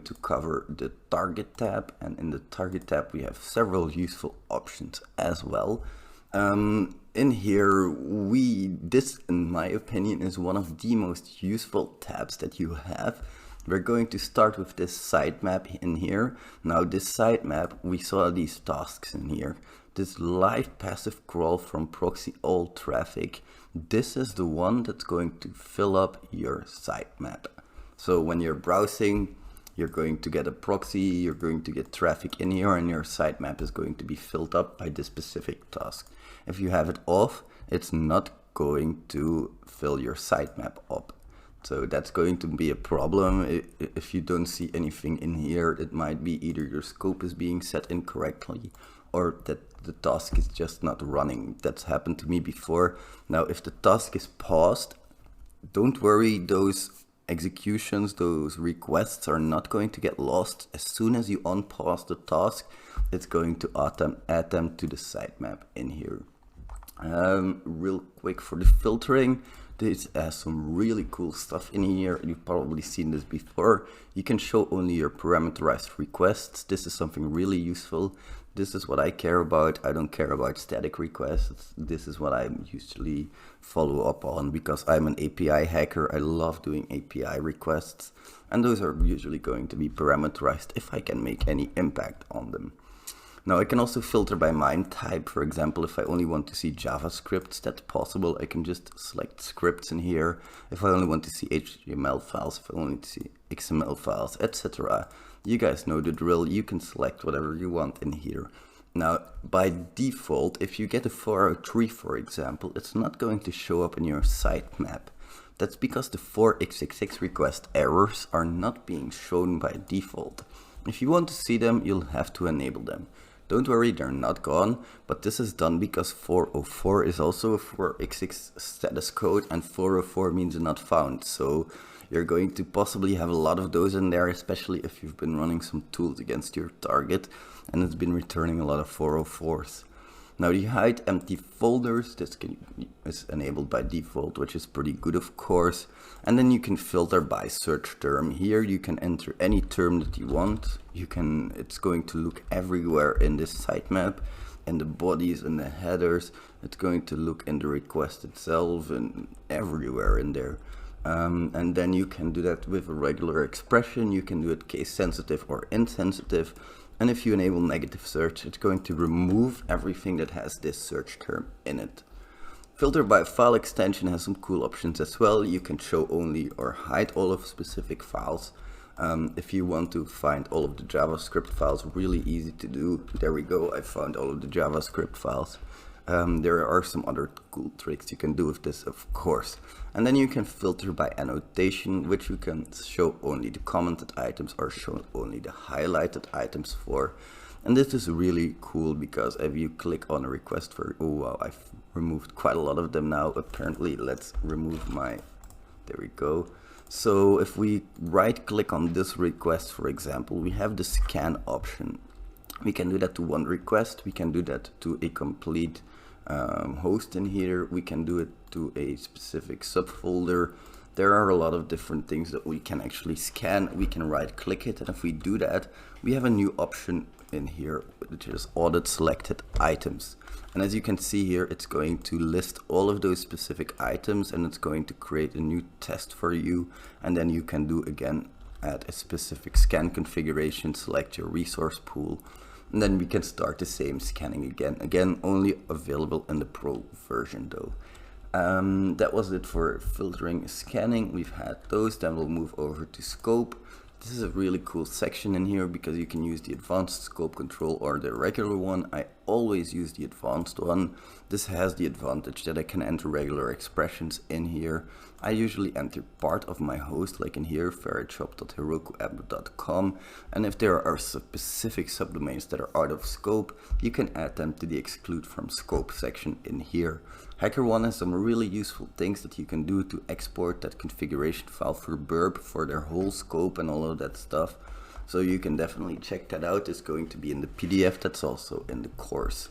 to cover the target tab, and in the target tab we have several useful options as well. In here, this in my opinion is one of the most useful tabs that you have. We're going to start with this sitemap in here. Now this sitemap, we saw these tasks in here. This live passive crawl from proxy all traffic. This is the one that's going to fill up your sitemap. So when you're browsing, you're going to get a proxy, you're going to get traffic in here, and your sitemap is going to be filled up by this specific task. If you have it off, it's not going to fill your sitemap up. So that's going to be a problem. If you don't see anything in here, it might be either your scope is being set incorrectly or that the task is just not running. That's happened to me before. Now, if the task is paused, don't worry, those executions, those requests are not going to get lost. As soon as you unpause the task, it's going to add them to the sitemap in here. Real quick for the filtering, this has some really cool stuff in here. You've probably seen this before. You can show only your parameterized requests. This is something really useful. This is what I care about. I don't care about static requests. This is what I usually follow up on because I'm an API hacker. I love doing API requests, and those are usually going to be parameterized if I can make any impact on them. Now I can also filter by MIME type. For example, if I only want to see JavaScripts, that's possible. I can just select scripts in here. If I only want to see HTML files, if I only want to see XML files, etc. You guys know the drill. You can select whatever you want in here. Now, by default, if you get a 403, for example, it's not going to show up in your sitemap. That's because the 4xxx request errors are not being shown by default. If you want to see them, you'll have to enable them. Don't worry, they're not gone, but this is done because 404 is also a 4xx status code, and 404 means not found. So you're going to possibly have a lot of those in there, especially if you've been running some tools against your target and it's been returning a lot of 404s. Now the hide empty folders, this is enabled by default, which is pretty good of course. And then you can filter by search term. Here you can enter any term that you want. It's going to look everywhere in this sitemap, in the bodies and the headers. It's going to look in the request itself and everywhere in there. And then you can do that with a regular expression. You can do it case sensitive or insensitive. And if you enable negative search, it's going to remove everything that has this search term in it. Filter by file extension has some cool options as well. You can show only or hide all of specific files. If you want to find all of the JavaScript files, really easy to do. There we go, I found all of the JavaScript files. There are some other cool tricks you can do with this, of course. And then you can filter by annotation, which you can show only the commented items or show only the highlighted items for. And this is really cool because if you click on a request for, oh wow, I've removed quite a lot of them now. Apparently, let's remove there we go. So if we right click on this request, for example, we have the scan option. We can do that to one request. We can do that to a complete host in here. We can do it to a specific subfolder. There are a lot of different things that we can actually scan. We can right click it, and if we do that, we have a new option in here, which is audit selected items. And as you can see here, it's going to list all of those specific items, and it's going to create a new test for you. And then you can do again, add a specific scan configuration, select your resource pool, and then we can start the same scanning again. Again, only available in the Pro version though. That was it for filtering, scanning. We've had those. Then we'll move over to scope. This is a really cool section in here because you can use the advanced scope control or the regular one. I always use the advanced one. This has the advantage that I can enter regular expressions in here. I usually enter part of my host, like in here, ferretshop.herokuapp.com, and if there are specific subdomains that are out of scope, you can add them to the exclude from scope section in here. HackerOne has some really useful things that you can do to export that configuration file for Burp for their whole scope and all of that stuff. So you can definitely check that out. It's going to be in the PDF that's also in the course.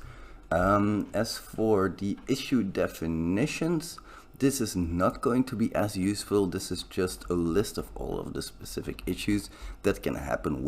As for the issue definitions, This is not going to be as useful. This is just a list of all of the specific issues that can happen